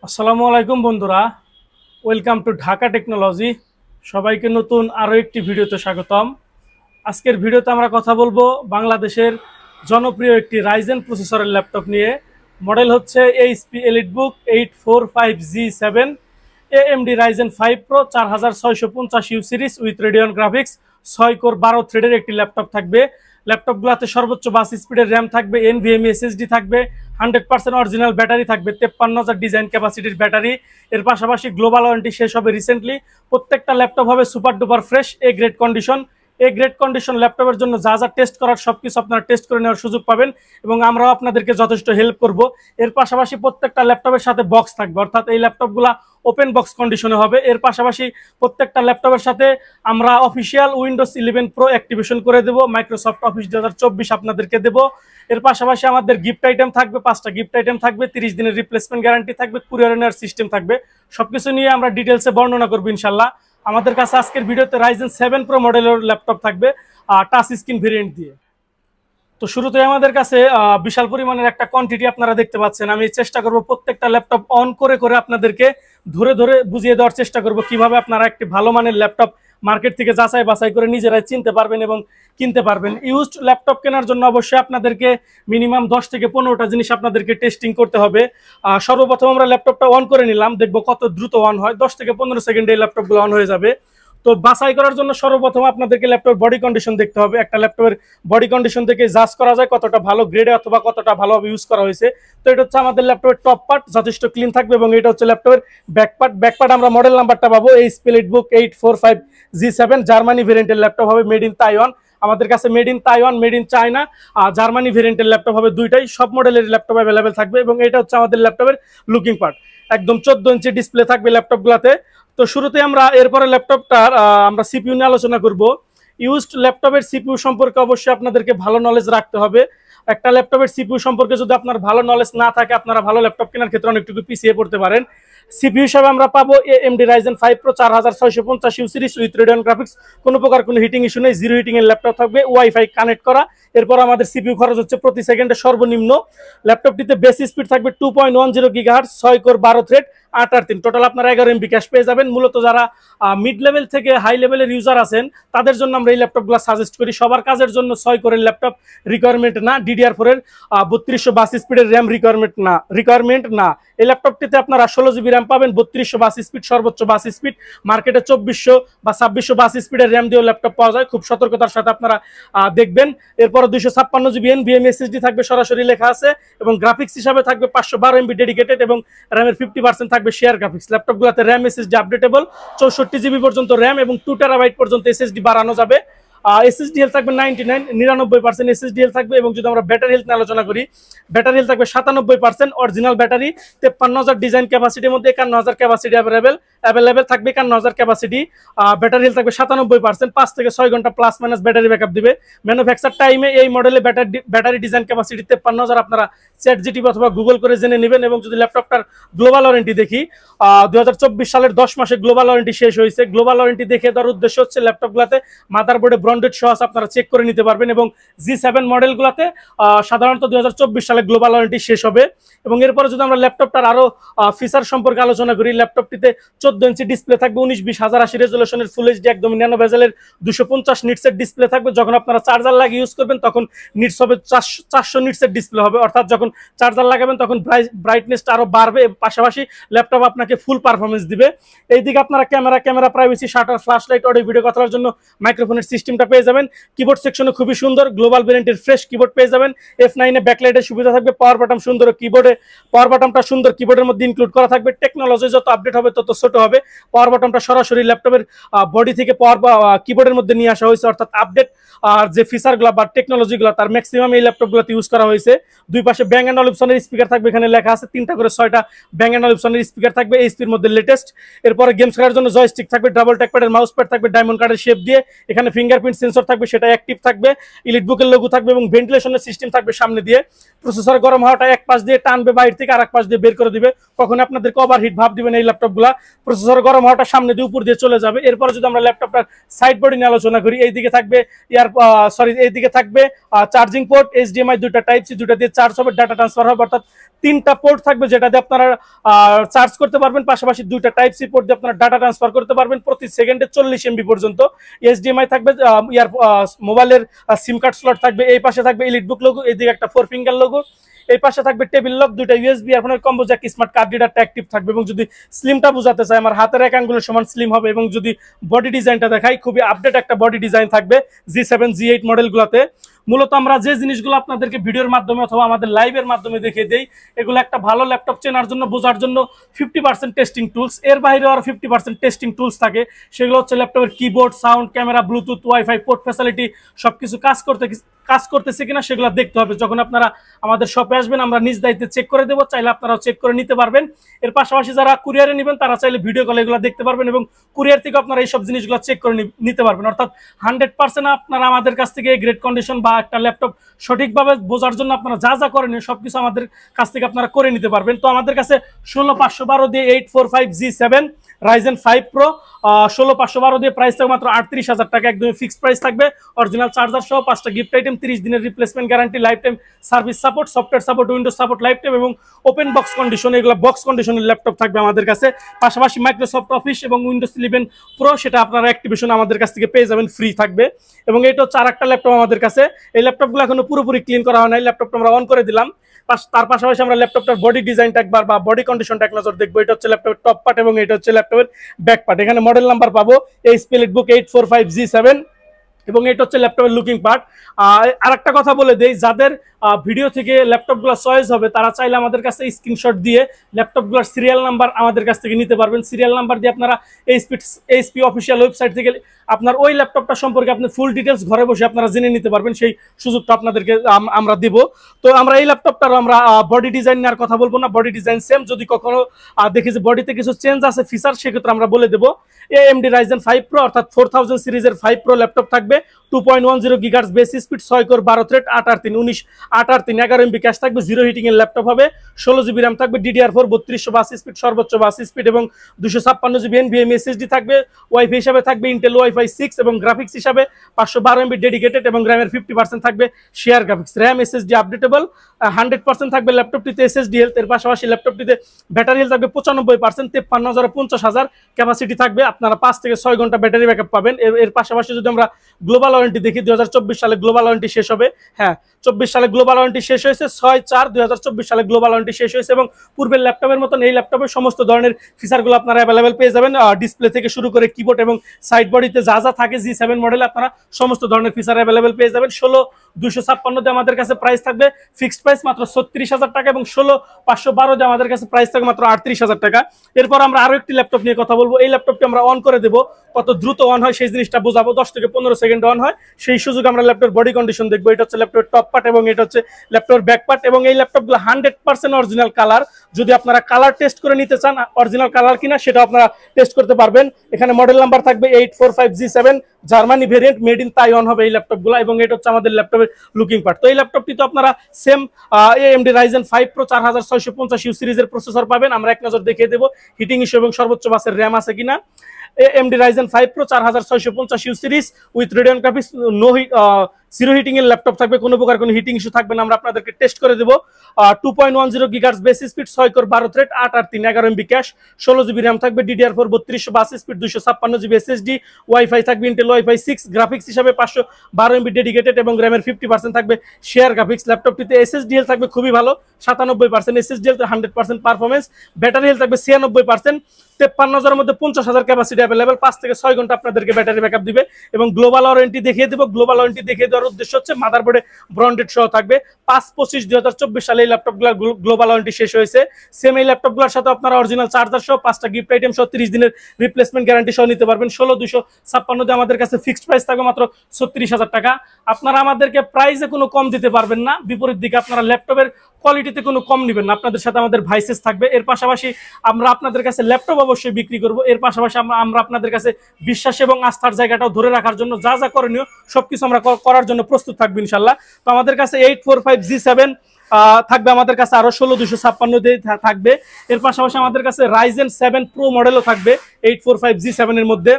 আসসালামু আলাইকুম বন্ধুরা, ওয়েলকাম টু ঢাকা টেকনোলজি। সবাইকে নতুন আরও একটি ভিডিওতে স্বাগতম। আজকের ভিডিওতে আমরা কথা বলবো বাংলাদেশের জনপ্রিয় একটি রাইজেন প্রসেসরের ল্যাপটপ নিয়ে। মডেল হচ্ছে HP EliteBook 845G7 AMD Ryzen 5 pro 4650 series with Radeon graphics 6 core 12 থ্রেডের একটি ল্যাপটপ থাকবে। ল্যাপটপগুলোতে সর্বোচ্চ বাস স্পিডের র্যাম থাকবে, NVMe SSD থাকবে, 100% অরিজিনাল ব্যাটারি থাকবে, 53,000 ডিজাইন ক্যাপাসিটির ব্যাটারি। এর পাশাপাশি গ্লোবাল ওয়ারেন্টি শেষ হবে রিসেন্টলি। প্রত্যেকটা ল্যাপটপ হবে super duper fresh, grade condition. Grade condition ল্যাপটপের জন্য যা যা টেস্ট করার সবকিছু আপনারা টেস্ট করে নেওয়ার সুযোগ পাবেন এবং আমরাও আপনাদেরকে যথেষ্ট হেল্প করব। এর পাশাপাশি প্রত্যেকটা ল্যাপটপের সাথে বক্স থাকবে, অর্থাৎ এই ল্যাপটপগুলা ওপেন বক্স কন্ডিশনে হবে। এর পাশাপাশি প্রত্যেকটা ল্যাপটপের সাথে আমরা অফিসিয়াল উইন্ডোজ 11 প্রো অ্যাক্টিভেশন করে দেব, মাইক্রোসফট অফিস 2024 আপনাদেরকে দেব। এর পাশাপাশি আমাদের গিফট আইটেম থাকবে, 5টা গিফট আইটেম থাকবে, 30 দিনের রিপ্লেসমেন্ট গ্যারান্টি থাকবে, কুরিয়ার নেওয়ার সিস্টেম থাকবে। সবকিছু নিয়ে আমরা ডিটেলসে বর্ণনা করবো ইনশাল্লাহ। আমাদের কাছে আজকের ভিডিওতে রাইজেন 7 প্রো মডেলের ল্যাপটপ থাকবে টাচ স্ক্রিন ভেরিয়েন্ট দিয়ে। তো শুরুতে আমাদের কাছে বিশাল পরিমাণের একটা কোয়ান্টিটি আপনারা দেখতে পাচ্ছেন। আমি চেষ্টা করব প্রত্যেকটা ল্যাপটপ অন করে করে আপনাদেরকে ধরে ধরে বুঝিয়ে দেওয়ার চেষ্টা করব কিভাবে আপনারা একটি ভালো মানের ল্যাপটপ মার্কেট থেকে যাচাই বাছাই করে নিজেরাই চিনতে পারবেন এবং কিনতে পারবেন। ইউজড ল্যাপটপ কেনার জন্য অবশ্যই আপনাদেরকে মিনিমাম 10 থেকে 15টা জিনিস আপনাদেরকে টেস্টিং করতে হবে। সর্বপ্রথম আমরা ল্যাপটপটা অন করে নিলাম, দেখবো কত দ্রুত অন হয়। 10 থেকে 15 সেকেন্ডে এই ল্যাপটপগুলো অন হয়ে যাবে। তো বাছাই করার জন্য সর্বপ্রথম আপনাদেরকে ল্যাপটপের বডি কন্ডিশন দেখতে হবে। একটা ল্যাপটপের বডি কন্ডিশন থেকে জাজ করা যায় কতটা ভালো গ্রেডে অথবা কতটা ভালোভাবে ইউজ করা হয়েছে। তো এটা হচ্ছে আমাদের ল্যাপটপের টপ পার্ট, যথেষ্ট ক্লিন থাকবে, এবং এটা হচ্ছে ল্যাপটপের ব্যাকপার্ট আমরা মডেল নাম্বারটা পাবো এইচপি এলিটবুক 845G7 জার্মানি ভেরিয়েন্টের ল্যাপটপ হবে, মেড ইন তাইওয়ান। আমাদের কাছে made in Taiwan, made in China, Germany ভেরিয়েন্টের ল্যাপটপ হবে দুইটাই। সব মডেলের ল্যাপটপ অ্যাভেলেবেল থাকবে এবং এটা হচ্ছে আমাদের ল্যাপটপের লুকিং পার্ট। একদম 14 ইঞ্চি ডিসপ্লে থাকবে ল্যাপটপগুলোতে। তো শুরুতে আমরা এরপরে ল্যাপটপটার আমরা সিপিইউ নিয়ে আলোচনা করব। ইউজড ল্যাপটপের সিপিইউ সম্পর্কে অবশ্যই আপনাদেরকে ভালো নলেজ রাখতে হবে। একটা ল্যাপটপের সিপিইউ সম্পর্কে যদি আপনার ভালো নলেজ না থাকে, আপনারা ভালো ল্যাপটপ কেনার ক্ষেত্রে অনেকটুকু পিছিয়ে পড়তে পারেন। সিপিইউ হিসাবে আমরা পাবো AMD Ryzen 5 pro 4650 series with Radeon graphics. কোনো প্রকার কোনো হিটিং ইস্যু নেই, জিরো হিটিং এর ল্যাপটপ থাকবে, ওয়াইফাই কানেক্ট করা। এরপর আমাদের সিপিইউ খরচ হচ্ছে প্রতি সেকেন্ডে সর্বনিম্ন। ল্যাপটপটিতে বেস স্পিড থাকবে 2.10 গিগাহার্টজ, 6 কোর 12 থ্রেড, 8 টোটাল আপনারা 11 MB ক্যাশ পেয়ে যাবেন। মূলত যারা মিড লেভেল থেকে হাই লেভেলের ইউজার আছেন তাদের জন্য আমরা এই ল্যাপটপগুলো সাজেস্ট করি। সবার কাজের জন্য 6 কোরের ল্যাপটপ রিকোয়ারমেন্ট না, DDR4 এর 3222 স্পিডের র্যাম রিকোয়ারমেন্ট না। এই ল্যাপটপটিতে আপনারা 16 জিবি র্যাম পাবেন, 3222 স্পিড সর্বোচ্চ বাস স্পিড। মার্কেটে 2400 বা 2622 স্পিডের র্যাম দিয়েও ল্যাপটপ পাওয়া যায়, খুব সতর্কতার সাথে আপনারা দেখবেন। এরপর 256 জিবি NVMe SSD থাকবে, সরাসরি লেখা আছে, এবং গ্রাফিক্স হিসাবে থাকবে 512 MB ডেডিকেটেড, এবং র্যামের 50% থাকবে শেয়ার গ্রাফিক্স। ল্যাপটপগুলোতে র্যাম SSD আপডেটেবল, 64 জিবি পর্যন্ত র্যাম এবং 2 টেরাবাইট পর্যন্ত SSD বাড়ানো যাবে। SSD হেলথ থাকবে 99 SSD হেলথ থাকবে। এবং যদি আমরা ব্যাটারি হেলথ নিয়ে আলোচনা করি, ব্যাটারি হেলথ থাকবে 97% অরিজিনাল ব্যাটারি, 53,000 ডিজাইন ক্যাপাসিটির মধ্যে 51,000 ক্যাপাসিটি অ্যাভেলেবেল থাকবে, 51,000 ক্যাপাসিটি। ব্যাটারি হেলথ থাকবে 97%, 5 থেকে 6 ঘন্টা প্লাস মাইনাস ব্যাটারি ব্যাকআপ দিবে। ম্যানুফ্যাকচার টাইমে এই মডেলে ব্যাটারি ডিজাইন ক্যাপাসিটি 53,000 আপনারা চ্যাটজিটিপি অথবা গুগল করে জেনে নেবেন। এবং যদি ল্যাপটপটার গ্লোবাল ওয়ারেন্টি দেখি, 2024 সালের 10 মাসে গ্লোবাল ওয়ারেন্টি শেষ হয়েছে। গ্লোবাল ওয়ারেন্টি দেখে দেওয়ার উদ্দেশ্য হচ্ছে ল্যাপটপগুলোতে মাদারবোর্ডে ব্র্যান্ডেড সহ আপনারা চেক করে নিতে পারবেন, এবং G7 মডেলগুলোতে সাধারণত 2024 সালে গ্লোবাল ওয়ারেন্টি শেষ হবে। এবং এরপরে যদি আমরা ল্যাপটপটার আরো ফিচার সম্পর্কে আলোচনা করি, ল্যাপটপটিতে 14 ইঞ্চি ডিসপ্লে থাকবে, 1920x1080 রেজলিউশনের ফুল এইচডি একদম ন্যানো বেজেলের 250 নিটসের ডিসপ্লে থাকবে। যখন আপনারা চার্জার লাগিয়ে ইউজ করবেন তখন নিটস হবে 400 নিটসের ডিসপ্লে হবে, অর্থাৎ যখন চার্জার লাগাবেন তখন ব্রাইটনেসটা আরো বাড়বে, পাশাপাশি ল্যাপটপ আপনাকে ফুল পারফরমেন্স দিবে। এইদিকে আপনারা camera privacy, shutter, flash light, audio video কথা বলার জন্য মাইক্রোফোনের সিস্টেমটা পেয়ে যাবেন। কিবোর্ড সেকশনে খুবই সুন্দর গ্লোবাল ভেরিয়েন্টের ফ্রেশ কিবোর্ড পেয়ে যাবেন। F9 এ ব্যাকলাইটের সুবিধা থাকবে, পাওয়ার বাটন সুন্দর, পাওয়ার বাটনটা সুন্দর কিবোর্ডের মধ্যে ইনক্লুড করা থাকবে। টেকনোলজি যত আপডেট হবে তত ছোট হবে। পাওয়ার বাটনটা সরাসরি ল্যাপটপের বডি থেকে কিবোর্ডের মধ্যে নিয়ে আসা হয়েছে, অর্থাৎ আপডেট আর যে ফিচারগুলো বা টেকনোলজিগুলো তার ম্যাক্সিমাম এই ল্যাপটপগুলোতে ইউজ করা হয়েছে। দুই পাশে ব্যাং অ্যান্ড অলিপসনের স্পিকার থাকবে, এখানে লেখা আছে 3টা করে 6টা ব্যাং অ্যান্ড অলিপসনের স্পিকার থাকবে, এইচপির মধ্যে লেটেস্ট। এরপরে গেমস খেলার জন্য জয়স্টিক থাকবে, ডাবল ট্যাকপ্যাডের মাউস প্যাড থাকবে ডায়মন্ড কার্ডের শেপ দিয়ে, এখানে ফিঙ্গারপ্রিন্ট ফিঙ্গারপ্রিন্ট সেন্সর থাকবে, সেটা অ্যাক্টিভ থাকবে, ইলিটবুকের লোগো থাকবে এবং ভেন্টিলেশনের সিস্টেম থাকবে সামনে দিয়ে। প্রসেসর গরম হওয়াটা এক পাশ দিয়ে টানবে বাইরে থেকে, আর এক পাশ দিয়ে বের করে দিবে, কখনো আপনাদেরকে ওভারহিট ভাব দিবেন এই ল্যাপটপগুলা। প্রসেসর গরম হওয়াটা সামনে দিয়ে উপর দিয়ে চলে যাবে। এরপরে যদি আমরা ল্যাপটপটার সাইড বডি নিয়ে আলোচনা করি, এইদিকে থাকবে এইদিকে থাকবে চার্জিং পোর্ট, HDMI 2টা টাইপ সি, 2টা দিয়ে চার্জ হবে, ডাটা ট্রান্সফার হবে, অর্থাৎ 3টা পোর্ট থাকবে যেটা দিয়ে আপনারা চার্জ করতে পারবেন। পাশাপাশি 2টা টাইপ সি পোর্ট দিয়ে আপনারা ডাটা ট্রান্সফার করতে পারবেন প্রতি সেকেন্ডে 40 MB পর্যন্ত। HDMI থাকবে, মোবাইলের সিম কার্ড স্লট থাকবে। এই পাশে থাকবে ইলিটবুক লোগো, এইদিকে একটা 4 ফিঙ্গার লোগো। এই পাশে থাকবে টেবিল লক, 2টা USB ইয়ারফোনের কম্বো জ্যাক, স্মার্ট কার্ড রিডারটা অ্যাক্টিভ থাকবে। এবং যদি স্লিমটা বোঝাতে চাই, আমার হাতের এক আঙ্গুলের সমান স্লিম হবে। এবং যদি বডি ডিজাইনটা দেখাই, খুবই আপডেট একটা বডি ডিজাইন থাকবে G7 G8 মডেলগুলোতে। মূলত আমরা যে জিনিসগুলো আপনাদেরকে ভিডিওর মাধ্যমে অথবা আমাদের লাইভের মাধ্যমে দেখিয়ে দেই, এগুলো একটা ভালো ল্যাপটপ চেনার জন্য, বোঝার জন্য 50% টেস্টিং টুলস, এর বাইরে আর 50% টেস্টিং টুলস থাকে। সেগুলো হচ্ছে ল্যাপটপের keyboard, sound, camera, Bluetooth, wifi, port facility সবকিছু কাজ করতেছে কিনা সেগুলো দেখতে হবে। যখন আপনারা আমাদের শপে আসবেন, আমরা নিজ দায়িত্বে চেক করে দেবো, চাইলে আপনারাও চেক করে নিতে পারবেন। এর পাশাপাশি যারা কুরিয়ারে নেবেন, তারা চাইলে ভিডিও কলে এগুলো দেখতে পারবেন এবং কুরিয়ার থেকে আপনারা এইসব জিনিসগুলো চেক করে নিতে পারবেন। অর্থাৎ 100% আপনারা আমাদের কাছ থেকে গ্রেড কন্ডিশন বা একটা ল্যাপটপ সঠিকভাবে বোঝার জন্য আপনারা যা যা করেন সবকিছু আমাদের কাছ থেকে আপনারা করে নিতে পারবেন। তো আমাদের কাছে 16512 দিয়ে 845G7 Ryzen 5 Pro 16512 দিয়ে প্রাইস থাকবে মাত্র 38,000 টাকা, একদমই ফিক্সড প্রাইস থাকবে। অরিজিনাল চার্জার সহ 5টা গিফট আইটেম, 30 দিনের replacement guarantee, life time service support, software support, Windows support life time এবং ওপেন বক্স কন্ডিশন, এগুলো বক্স কন্ডিশনের ল্যাপটপ থাকবে আমাদের কাছে। পাশাপাশি মাইক্রোসফট অফিস এবং উইন্ডোজ 11 প্রো সেটা আপনারা অ্যাক্টিভেশন আমাদের কাছ থেকে পেয়ে যাবেন, ফ্রি থাকবে। এবং এটা হচ্ছে আরেকটা ল্যাপটপ আমাদের কাছে। এই ল্যাপটপগুলো এখনো পুরোপুরি ক্লিন করা হয় নাই, ল্যাপটপটা আমরা অন করে দিলাম। তার পাশাপাশি আমরা ল্যাপটপটার বডি ডিজাইনটা একবার বা বডি কন্ডিশনটা এক নজর দেখবো। এটা হচ্ছে ল্যাপটপের টপ পার্ট এবং এটা হচ্ছে ল্যাপটপের ব্যাক পার্ট। এখানে মডেল নাম্বার পাবো HP EliteBook 845G7 এবং এটা হচ্ছে ল্যাপটপের লুকিং পার্ট। আর একটা কথা বলে দেই, যাদের ভিডিও থেকে ল্যাপটপগুলো চয়েস হবে, তারা চাইলে আমাদের কাছে স্ক্রিনশট দিয়ে ল্যাপটপগুলোর সিরিয়াল নাম্বার আমাদের কাছ থেকে নিতে পারবেন। সিরিয়াল নাম্বার দিয়ে আপনারা HP অফিসিয়াল ওয়েবসাইট থেকে আপনার ওই ল্যাপটপটা সম্পর্কে আপনি ফুল ডিটেলস ঘরে বসে আপনারা জেনে নিতে পারবেন, সেই সুযোগটা আপনাদেরকে আমরা দিব। তো আমরা এই ল্যাপটপটারও আমরা বডি ডিজাইন নেওয়ার কথা বলবো না, বডি ডিজাইন সেম। যদি কখনো দেখি যে বডিতে কিছু চেঞ্জ আছে ফিচার, সেক্ষেত্রে আমরা বলে দেবো। AMD Ryzen 5 Pro অর্থাৎ 4000 সিরিজের 5 Pro ল্যাপটপ থাকবে, 2.10 GHz base speed, 6 core 12 thread, 8/3 11 MB cache থাকবে, 0 হিটিং এর ল্যাপটপ হবে, 16 GB RAM থাকবে, DDR4 3282 স্পিড, সর্বোচ্চ বাস স্পিড এবং 256 GB NVMe SSD থাকবে। ওয়াইফাই হিসাবে থাকবে ইন্টেল ওয়াইফাই 6 এবং গ্রাফিক্স হিসাবে 512 MB ডেডিকেটেড এবং র্যামের 50% থাকবে share graphics. RAM SSD updatable, 100% থাকবে ল্যাপটপটিতে SSD হেলথ। এর পাশাপাশি ল্যাপটপটিতে ব্যাটারি হেলথ থাকবে 95%, 53,050 ক্যাপাসিটি থাকবে। আপনারা 5 থেকে 6 ঘন্টা ব্যাটারি ব্যাকআপ পাবেন। এর পাশাপাশি যদি আমরা গ্লোবাল ওয়ারেন্টি দেখি, 2024 সালে গ্লোবাল ওয়ারেন্টি শেষ হবে। হ্যাঁ, 24 সালে গ্লোবাল ওয়ারেন্টি শেষ হয়েছে, 6/4/2024 সালে গ্লোবাল ওয়ারেন্টি শেষ হয়েছে। এবং পূর্বের ল্যাপটপের মতন এই ল্যাপটপের সমস্ত ধরনের ফিচারগুলো আপনারা অ্যাভেলেবেল পেয়ে যাবেন। ডিসপ্লে থেকে শুরু করে কিবোর্ড এবং সাইড বডিতে যা যা থাকে G7 মডেলে আপনারা সমস্ত ধরনের ফিচার অ্যাভেলেবেল পেয়ে যাবেন। 16,256 দিয়ে আমাদের কাছে প্রাইস থাকবে, ফিক্সড প্রাইস মাত্র 36,000 টাকা এবং 16,512 দিয়ে আমাদের কাছে প্রাইস থাকবে মাত্র 38,000 টাকা। এরপর আমরা আরো একটি ল্যাপটপ নিয়ে কথা বলবো। এই ল্যাপটপটি আমরা অন করে দেবো, কত দ্রুত অন হয় সেই জিনিসটা বোঝাবো। 10 থেকে 15 সেকেন্ড অন হয়, সেই সুযোগ আমরা ল্যাপটপের বডি কন্ডিশন দেখবো। এটা হচ্ছে ল্যাপটপের টপ পার্ট এবং এটা হচ্ছে ল্যাপটপের ব্যাক পার্ট। এবং এই ল্যাপটপগুলো 100% অরিজিনাল কালার। যদি আপনারা কালার টেস্ট করে নিতে চান, অরিজিনাল কালার কিনা সেটা আপনারা টেস্ট করতে পারবেন। এখানে মডেল নাম্বার থাকবে 845G7, Germany variant, made in Taiwan হবে এই ল্যাপটপগুলো। এবং এটা হচ্ছে আমাদের ল্যাপটপের লুকিং পার্ট। তো এই ল্যাপটপটি তো আপনারা same AMD Ryzen 5 Pro 4650U সিরিজের প্রসেসর পাবেন। আমরা এক নজর দেখিয়ে দেবো হিটিং ইস্যু এবং সর্বোচ্চ বাসের র্যাম আছে কিনা। AMD Ryzen 5 Pro 4650U series with Radeon graphics, zero heating এর ল্যাপটপ থাকবে, কোনো প্রকার কোনো হিটিং ইস্যু থাকবে না। আমরা আপনাদেরকে টেস্ট করে দেবো। 2.10 GHz base speed, 6 core 12 thread, 8/3 11 MB cash, 16 GB RAM থাকবে, DDR4 3282 speed, 256 GB SSD, wifi থাকবে ইন্টেল ওয়াইফাই 6, গ্রাফিক্স হিসাবে 512 MB ডেডিকেটেড এবং র্যামের 50% থাকবে শেয়ার গ্রাফিক্স। ল্যাপটপটিতে SSD হেলথ থাকবে খুবই ভালো, 97% SSD health, 100% performance. Battery health থাকবে 96%, 53,000 মধ্যে 50,000 ক্যাপাসিটি অ্যাভেলেবল। 5 থেকে 6 ঘন্টা আপনাদেরকে ব্যাটারি ব্যাকআপ দিবে। এবং গ্লোবাল ওয়ারেন্টি দেখিয়ে দেবো। গ্লোবাল ওয়ারেন্টি দেখিয়ে দেওয়ার উদ্দেশ্য হচ্ছে মাদারবোর্ডে ব্র্যান্ডেড সহ থাকবে। 5/25/2024 সালে এই ল্যাপটপগুলোর গ্লোবাল ওয়ারেন্টি শেষ হয়েছে। সেম এই ল্যাপটপগুলোর সাথে আপনারা অরিজিনাল চার্জার সহ 5টা গিফট আইটেম সহ 30 দিনের রিপ্লেসমেন্ট গ্যারান্টি সহ নিতে পারবেন। 16,256 দিয়ে আমাদের কাছে ফিক্সড প্রাইস থাকবে মাত্র 36,000 টাকা। আপনারা আমাদেরকে প্রাইসে কোনো কম দিতে পারবেন না, বিপরীত দিকে আপনারা ল্যাপটপের কোয়ালিটিতে কোনো কম নেবেন না, আপনাদের সাথে আমাদের ভাইসেস থাকবে। এর পাশাপাশি আমরা আপনাদের কাছে ল্যাপটপ অবশ্যই বিক্রি করব। এর পাশাপাশি আমরা আপনাদের কাছে বিশ্বাস এবং আস্থার জায়গাটাও ধরে রাখার জন্য যা যা করণীয় সবকিছু আমরা করার জন্য প্রস্তুত থাকবো ইনশাল্লাহ। তো আমাদের কাছে 845G7 থাকবে, আমাদের কাছে আরো 16256 দিয়ে থাকবে। এর পাশাপাশি আমাদের কাছে Ryzen 7 Pro মডেলও থাকবে 845G7 এর মধ্যে।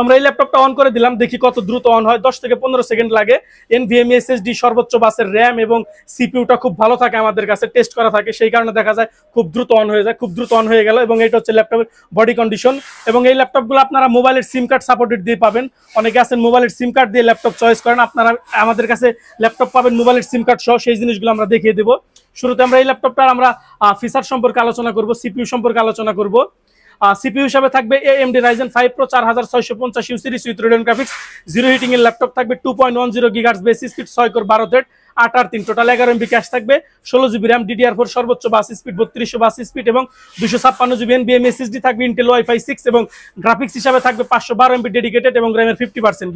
আমরা এই ল্যাপটপটা অন করে দিলাম, দেখি কত দ্রুত অন হয়। 10 থেকে 15 সেকেন্ড লাগে। NVMe SSD, সর্বোচ্চ বাসের র্যাম এবং সিপিইউটা খুব ভালো থাকে, আমাদের কাছে টেস্ট করা থাকে, সেই কারণে দেখা যায় খুব দ্রুত অন হয়ে যায়। খুব দ্রুত অন হয়ে গেল। এবং এটা হচ্ছে ল্যাপটপের বডি কন্ডিশন। এবং এই ল্যাপটপগুলো আপনারা মোবাইলের সিম কার্ড সাপোর্টেড দিয়ে পাবেন। অনেকে আছেন মোবাইলের সিম কার্ড দিয়ে ল্যাপটপ চয়েস করেন, আপনারা আমাদের কাছে ল্যাপটপ পাবেন মোবাইলের সিম কার্ড সহ। সেই জিনিসগুলো আমরা দেখিয়ে দেবো। শুরুতে আমরা এই ল্যাপটপটার আমরা ফিচার সম্পর্কে আলোচনা করব, সিপিইউ সম্পর্কে আলোচনা করব। সিপিইউ হিসাবে থাকবে AMD Ryzen 5 Pro 4650U series with Radeon graphics, zero heating এর ল্যাপটপ থাকবে। 2.10 GHz base speed, 6 core 12 thread, 8/3 total 11 MB cache থাকবে। 16GB RAM, DDR4 সর্বোচ্চ বাস স্পিড 3200 স্পিড এবং 256GB NVMe SSD থাকবে। ইন্টেল Wi-Fi 6 এবং গ্রাফিক্স হিসাবে থাকবে 512 MB ডেডিকেটেড এবং র্যামের 50%।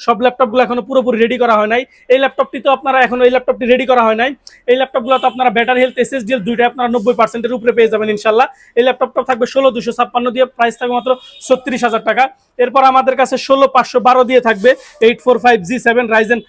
সব ল্যাপটপগুলো এখনো পুরোপুরি রেডি করা হয় নাই। এই ল্যাপটপটি তো আপনারা এখনো এই ল্যাপটপটি রেডি করা হয় নাই। এই ল্যাপটপগুলো তো আপনারা ব্যাটারি হেলথ SSD দুইটাই আপনারা 90% এর উপরে পেয়ে যাবেন ইনশাআল্লাহ। এই ল্যাপটপটা থাকবে 16256 দিয়ে, প্রাইস থাকবে মাত্র 36,000 টাকা। এরপর আমাদের কাছে 16512 দিয়ে থাকবে 845G7 Ryzen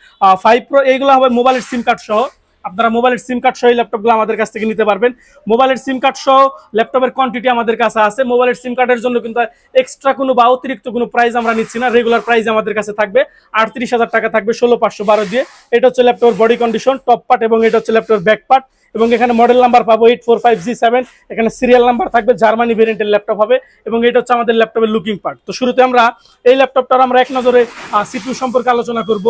5 Pro। এইগুলো হবে মোবাইলের সিম কার্ড সহ। আপনারা মোবাইলের সিম কার্ড সহ এই ল্যাপটপগুলো আমাদের কাছ থেকে নিতে পারবেন। মোবাইলের সিম কার্ড সহ ল্যাপটপের কোয়ান্টিটি আমাদের কাছে আছে। মোবাইলের সিম কার্ডের জন্য কিন্তু এক্সট্রা কোনো বা অতিরিক্ত কোনো প্রাইস আমরা নিচ্ছি না, রেগুলার প্রাইস আমাদের কাছে থাকবে 38,000 টাকা থাকবে 16512 দিয়ে। এটা হচ্ছে ল্যাপটপের বডি কন্ডিশন, টপ পার্ট, এবং এটা হচ্ছে ল্যাপটপের ব্যাক পার্ট। এবং এখানে মডেল নাম্বার পাবো 845G7, এখানে সিরিয়াল নাম্বার থাকবে, জার্মানি ভেরিয়েন্টের ল্যাপটপ হবে। এবং এটা হচ্ছে আমাদের ল্যাপটপের লুকিং পার্ট। তো শুরুতে আমরা এই ল্যাপটপটার আমরা এক নজরে সিপিইউ সম্পর্কে আলোচনা করব।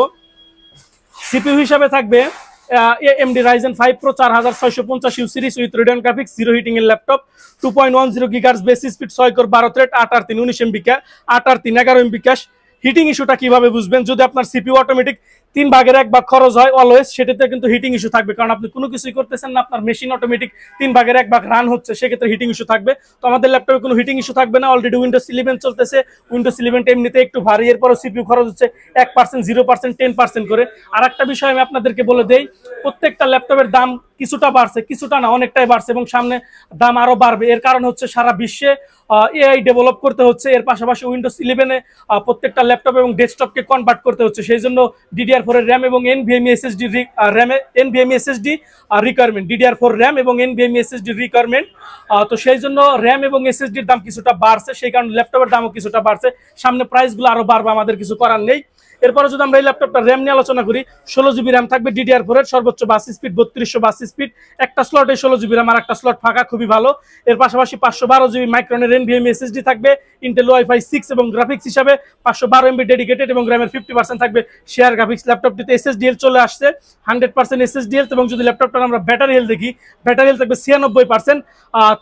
সিপিইউ হিসাবে থাকবে AMD Ryzen 5 Pro 4650U series with Radeon graphics, zero heating এর laptop, 2.10 GHz base speed, 6 core 12 thread, 8/3 19 MB 11 MB cache. Heating ইস্যুটা কিভাবে বুঝবেন? যদি আপনার সিপিইউ অটোমেটিক 3/1 খরচ হয় অলওয়েজ, সেটাতে কিন্তু হিটিং ইস্যু থাকবে, কারণ আপনি কোনো কিছুই করতেছেন না, আপনার মেশিন অটোমেটিক 3/1 রান হচ্ছে, সেক্ষেত্রে হিটিং ইস্যু থাকবে। তো আমাদের ল্যাপটপে কোনো হিটিং ইস্যু থাকবে না। অলরেডি উইন্ডোজ 11 চলতেছে। উইন্ডোজ 11 এমনিতে একটু ভারী, এরপরও সিপিইউ খরচ হচ্ছে 1%, 0%, 10% করে। আর একটা বিষয় আমি আপনাদেরকে বলে দেই, প্রত্যেকটা ল্যাপটপের দাম কিছুটা বাড়ছে, কিছুটা না অনেকটাই বাড়ছে, এবং সামনে দাম আরো বাড়বে। এর কারণ হচ্ছে সারা বিশ্বে AI ডেভেলপ করতে হচ্ছে। এর পাশাপাশি উইন্ডোজ 11 প্রত্যেকটা ল্যাপটপ এবং ডেস্কটপকে কনভার্ট করতে হচ্ছে। সেই জন্য DDR4 এর র্যাম এবং NVMe SSD requirement, DDR4 RAM এবং NVMe SSD রিকোয়ারমেন্ট। তো সেই জন্য র্যাম এবং SSDর দাম কিছুটা বাড়ছে, সেই কারণে ল্যাপটপের দামও কিছুটা বাড়ছে। সামনে প্রাইসগুলো আরো বাড়বে, আমাদের কিছু করার নেই। এরপরে যদি আমরা এই ল্যাপটপটা র্যাম নিয়ে আলোচনা করি, 16GB র্যাম থাকবে, DDR4 এর সর্বোচ্চ বাস স্পিড 3200 স্পিড। একটা স্লটে 16GB র্যাম আর একটা স্লট ফাঁকা, খুবই ভালো। এর পাশাপাশি 512GB মাইক্রনের NVMe SSD থাকবে, ইন্টেল Wi-Fi 6 এবং গ্রাফিক্স হিসাবে 512 MB ডেডিকেটেড এবং র্যামের 50% থাকবে শেয়ার গ্রাফিক্স। ল্যাপটপটিতে SSDL চলে আসছে 100% SSDL। এবং যদি ল্যাপটপটার আমরা ব্যাটারি হেলথ দেখি, ব্যাটারি হেলথ থাকবে 96%,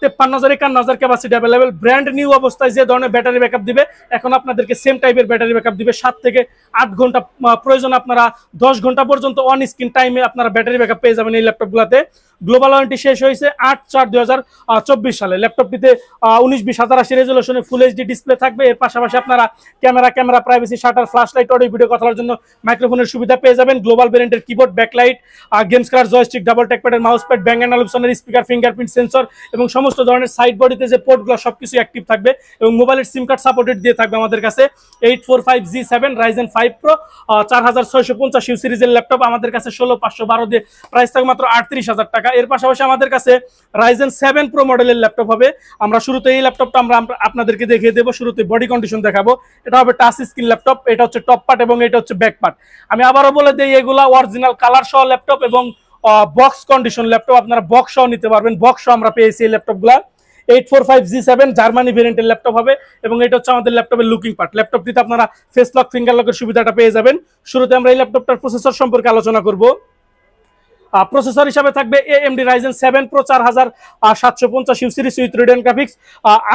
53,000-51,000 ক্যাপাসিটি অ্যাভেলেবেল। ব্র্যান্ড নিউ অবস্থায় যে ধরনের ব্যাটারি ব্যাকআপ দিবে, এখন আপনাদেরকে সেম টাইপের ব্যাটারি ব্যাকআপ দিবে। 7 থেকে 8 ঘন্টা, প্রয়োজন আপনারা 10 ঘন্টা পর্যন্ত অন স্ক্রিন টাইমে আপনারা ব্যাটারি ব্যাকআপ পেয়ে যাবেন এই ল্যাপটপগুলোতে। গ্লোবাল ওয়ারেন্টি শেষ হয়েছে 8/4/2024 সালে। ল্যাপটপটিতে 1920x1080 রেজলিউশনে ফুল এইচডি ডিসপ্লে থাকবে। এর পাশাপাশি আপনারা camera, privacy, shutter, flash light, audio video কথা বলার জন্য মাইক্রোফোনের সুবিধা পেয়ে যাবেন। গ্লোবাল ভেরিয়েন্টের কিবোর্ড, ব্যাকলাইট, গেম স্ক্রার, জয়স্টিক, ডাবল ট্যাকপ্যাডের মাউস প্যাড, ব্যাং অ্যান্ড অলিপসনের স্পিকার, ফিঙ্গারপ্রিন্ট সেন্সর এবং সমস্ত ধরনের সাইড বডিতে যে পোর্টগুলো সবকিছু অ্যাক্টিভ থাকবে। এবং মোবাইলের সিম কার্ড সাপোর্টেড দিয়ে থাকবে আমাদের কাছে। 845G7 Ryzen 5 Pro 4650U সিরিজের ল্যাপটপ আমাদের কাছে 16512 দিয়ে, প্রাইস থাকবে মাত্র 38,000 টাকা। এর পাশাপাশি আমাদের কাছে Ryzen 7 Pro মডেলের ল্যাপটপ হবে। আমরা শুরুতে এই ল্যাপটপটা আমরা আপনাদেরকে দেখিয়ে দেবো। শুরুতে বডি কন্ডিশন দেখাবো। এটা হবে টাচ স্ক্রিন ল্যাপটপ, এটা হচ্ছে টপ পার্ট এবং এটা হচ্ছে ব্যাক পার্ট। আমি আবারও বলে দিই, এগুলা অরিজিনাল কালার সহ ল্যাপটপ এবং বক্স কন্ডিশন ল্যাপটপ, আপনারা বক্স সহ নিতে পারবেন। বক্স সহ আমরা পেয়েছি এই ল্যাপটপগুলা। 845G7 জার্মানি ভেরিয়েন্টের ল্যাপটপ হবে এবং এটা হচ্ছে আমাদের ল্যাপটপের লুকিং পার্ট। ল্যাপটপটিতে আপনারা ফেস লক, ফিঙ্গার লকের সুবিধাটা পেয়ে যাবেন। শুরুতে আমরা এই ল্যাপটপটার প্রসেসর সম্পর্কে আলোচনা করব। প্রসেসর হিসাবে থাকবে AMD Ryzen 7 Pro 4750U series with Radeon graphics,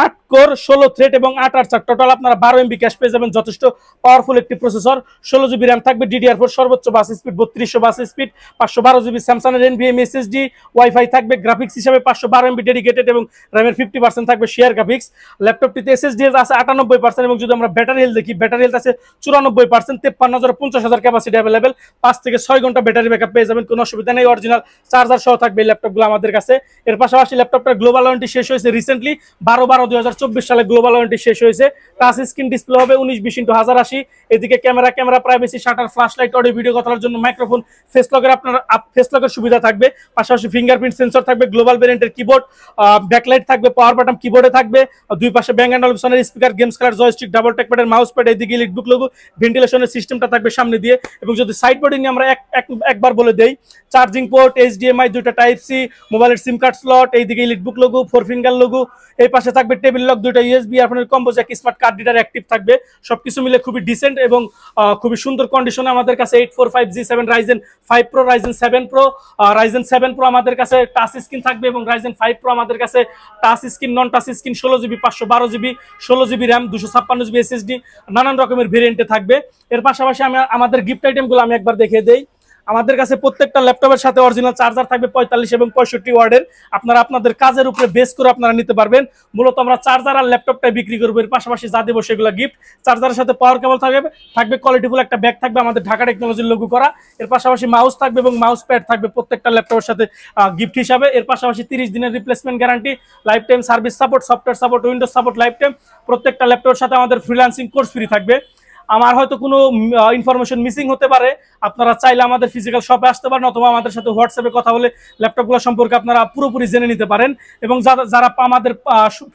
8 core 16 thread এবং 8/4 টোটাল আপনারা 12 MB ক্যাশ পেয়ে যাবেন। যথেষ্ট পাওয়ারফুল একটি প্রসেসর। 16GB র্যাম থাকবে, DDR4 সর্বোচ্চ বাস স্পিড 3200 স্পিড, 512GB স্যামসাং এর NVMe SSD, Wi-Fi থাকবে। গ্রাফিক্স হিসাবে 512 MB ডেডিকেটেড এবং র্যামের 50% থাকবে শেয়ার গ্রাফিক্স। ল্যাপটপটিতে SSD আছে 98% এবং যদি আমরা ব্যাটারি হেলথ দেখি, ব্যাটারি হেলথ আছে 94%, 53,000-50,000 ক্যাপাসিটি অ্যাভেলেবেল। 5 থেকে 6 ঘন্টা ব্যাটারি ব্যাকআপ পেয়ে যাবেন, কোনো অসুবিধা নেই। অরিজিনাল চার্জার সহ থাকবে এই ল্যাপটপগুলো আমাদের কাছে। এর পাশাপাশি ল্যাপটপটার গ্লোবাল ওয়ারেন্টি শেষ হয়েছে রিসেন্টলি, 12/12/2024 সালে গ্লোবাল ওয়ারেন্টি শেষ হয়েছে। টাচ স্ক্রিন ডিসপ্লে হবে 1920x1080। এদিকে camera privacy shutter, flash light, audio video কথার জন্য মাইক্রোফোন, ফেস লকের আপনার ফেস লকের সুবিধা থাকবে। পাশাপাশি ফিঙ্গারপ্রিন্ট সেন্সর থাকবে, গ্লোবাল ভেরিয়েন্টের কিবোর্ড, ব্যাকলাইট থাকবে, পাওয়ার বাটন কিবোর্ডে থাকবে, দুই পাশে ব্যাং অ্যান্ড অলিপসনের স্পিকার, গেমস খেলার জয়স্টিক, ডাবল ট্র্যাকপ্যাডের মাউস প্যাড, এদিকে লিটবুক লোগো, ভেন্টিলেশনের সিস্টেমটা থাকবে সামনে দিয়ে। এবং যদি সাইড বোর্ডিং নিয়ে আমরা একবার বলে দেই, চার্জিং পোর্ট, HDMI, দুইটা টাইপ সি, মোবাইলের সিম কার্ড স্লট, এইদিকে লিটবুক লোগো, 4 ফিঙ্গার লোগো, এই পাশে থাকবে টেবিল লক, দুইটা USB, আপনার combo jack, smart card reader active থাকবে। সবকিছু মিলে খুবই ডিসেন্ট এবং খুবই সুন্দর কন্ডিশনে আমাদের কাছে 845G7 Ryzen 5 Pro, Ryzen 7 Pro, Ryzen 7 Pro আমাদের কাছে টাচ স্ক্রিন থাকবে এবং Ryzen 5 Pro আমাদের কাছে টাচ স্ক্রিন, নন touch screen, 16GB, 512GB, 16GB RAM, 256GB SSD, নানান রকমের ভেরিয়েন্টে থাকবে। এর পাশাপাশি আমাদের গিফট আইটেমগুলো আমি একবার দেখিয়ে দেই। আমাদের কাছে প্রত্যেকটা ল্যাপটপের সাথে অরিজিনাল চার্জার থাকবে 45 এবং 65 ওয়াটের। আপনারা আপনাদের কাজের উপরে বেস করে আপনারা নিতে পারবেন। মূলত আমরা চার্জার আর ল্যাপটপটাই বিক্রি করবো। এর পাশাপাশি যা দেবো সেগুলো গিফট। চার্জারের সাথে পাওয়ার কেবল থাকবে কোয়ালিটিফুল একটা ব্যাগ থাকবে আমাদের ঢাকা টেকনোলজির লোগো করা। এর পাশাপাশি মাউস থাকবে এবং মাউস প্যাড থাকবে প্রত্যেকটা ল্যাপটপের সাথে গিফট হিসাবে। এর পাশাপাশি 30 দিনের replacement guarantee, life time service support, software support, Windows support life time. প্রত্যেকটা ল্যাপটপের সাথে আমাদের ফ্রিল্যান্সিং কোর্স ফ্রি থাকবে। আমার হয়তো কোনো ইনফরমেশন মিসিং হতে পারে, আপনারা চাইলে আমাদের ফিজিক্যাল শপে আসতে পারেন অথবা আমাদের সাথে হোয়াটসঅ্যাপে কথা বলে ল্যাপটপগুলো সম্পর্কে আপনারা পুরোপুরি জেনে নিতে পারেন। এবং যারা আমাদের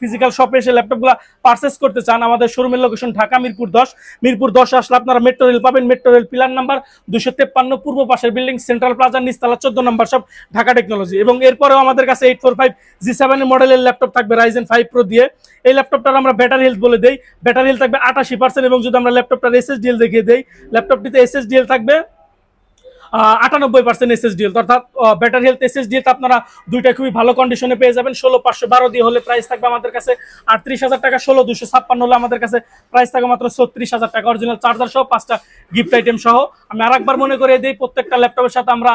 ফিজিক্যাল শপে এসে ল্যাপটপগুলো পারচেস করতে চান, আমাদের শোরুমের লোকেশন ঢাকা মিরপুর 10 আসলে আপনারা মেট্রো রেল পাবেন। মেট্রো রেল পিলার নাম্বার 253 পূর্ব পাশের বিল্ডিং, সেন্ট্রাল প্লাজা, নিচতলা 14 নম্বর সব, ঢাকা টেকনোলজি। এবং এরপরেও আমাদের কাছে 845G7 মডেলের ল্যাপটপ থাকবে Ryzen 5 Pro দিয়ে। এই ল্যাপটপটার আমরা ব্যাটারি হেলথ বলে দেই, ব্যাটারি হেলথ থাকবে 88%। এবং যদি আমরা ল্যাপটপটার SSDL দেখিয়ে দেই, ল্যাপটপটিতে SSDL থাকবে 98% SSDL, অর্থাৎ ব্যাটারি হেলথ SSDL আপনারা দুইটা খুবই ভালো কন্ডিশনে পেয়ে যাবেন। 16512 দিয়ে হলে প্রাইস থাকবে আমাদের কাছে 38,000 টাকা, 16256 হলে আমাদের কাছে প্রাইস থাকবে মাত্র 36,000 টাকা, অরিজিনাল চার্জার সহ 5টা গিফট আইটেম সহ। আমি আরেকবার মনে করে দিই, প্রত্যেকটা ল্যাপটপের সাথে আমরা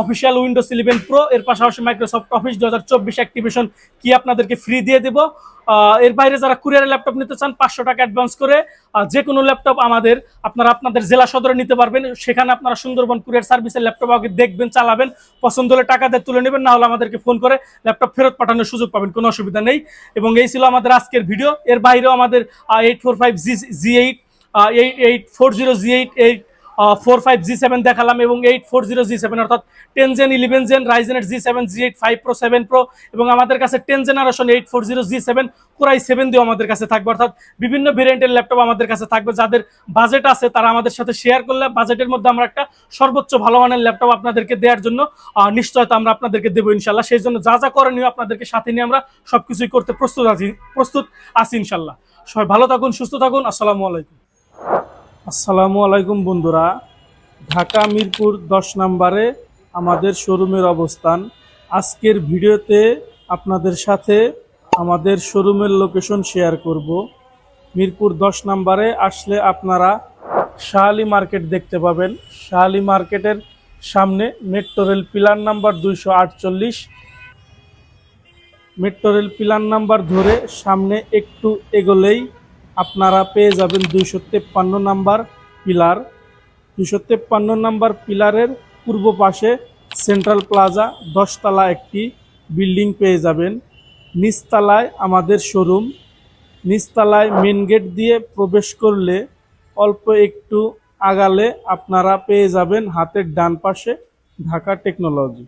অফিসিয়াল উইন্ডোজ 11 Pro, এর পাশাপাশি মাইক্রোসফট অফিস 2024 অ্যাক্টিভেশন কি আপনাদেরকে ফ্রি দিয়ে দেব। এর বাইরে যারা কুরিয়ারের ল্যাপটপ নিতে চান 500 টাকা অ্যাডভান্স করে যে কোনো ল্যাপটপ আপনারা আপনাদের জেলা সদরে নিতে পারবেন। সেখানে আপনারা সুন্দরবন কুরিয়ার সার্ভিসের ল্যাপটপ আগে দেখবেন, চালাবেন, পছন্দ হলে টাকা দিয়ে তুলে নেবেন, না হলে আমাদেরকে ফোন করে ল্যাপটপ ফেরত পাঠানোর সুযোগ পাবেন, কোনো অসুবিধা নেই। এবং এই ছিল আমাদের আজকের ভিডিও। এর বাইরেও আমাদের 845G8, 840G8, 45G7 দেখালাম এবং 840G7 অর্থাৎ 10 Gen 11 Gen Ryzen G7, G8, 5 Pro, 7 Pro। এবং আমাদের কাছে 10 জেনারেশন 840G7 Core i7 দিয়েও আমাদের কাছে থাকবে। অর্থাৎ বিভিন্ন ভেরিয়েন্টের ল্যাপটপ আমাদের কাছে থাকবে। যাদের বাজেট আছে তারা আমাদের সাথে শেয়ার করলে বাজেটের মধ্যে আমরা একটা সর্বোচ্চ ভালো মানের ল্যাপটপ আপনাদেরকে দেওয়ার জন্য নিশ্চয়তা আমরা আপনাদেরকে দেবো ইনশাল্লাহ। সেই জন্য যা করণীয় আপনাদেরকে সাথে নিয়ে আমরা সবকিছুই করতে প্রস্তুত আছি ইনশাল্লাহ। সবাই ভালো থাকুন, সুস্থ থাকুন। আসসালামু আলাইকুম বন্ধুরা, ঢাকা মিরপুর 10 নম্বরে আমাদের শোরুমের অবস্থান। আজকের ভিডিওতে আপনাদের সাথে আমাদের শোরুমের লোকেশন শেয়ার করব। মিরপুর 10 নম্বরে আসলে আপনারা শাহালি মার্কেট দেখতে পাবেন। শাহালি মার্কেটের সামনে metro rail pillar number 248, metro rail pillar number ধরে সামনে একটু এগোলেই আপনারা পেয়ে যাবেন 253 নাম্বার পিলার। 253 নাম্বার পিলারের পূর্ব পাশে সেন্ট্রাল প্লাজা 10 তলা একটি বিল্ডিং পেয়ে যাবেন। নিচতলায় আমাদের শোরুম। নিচতলায় মেন গেট দিয়ে প্রবেশ করলে অল্প একটু আগালে আপনারা পেয়ে যাবেন হাতের ডান পাশে ঢাকা টেকনোলজি।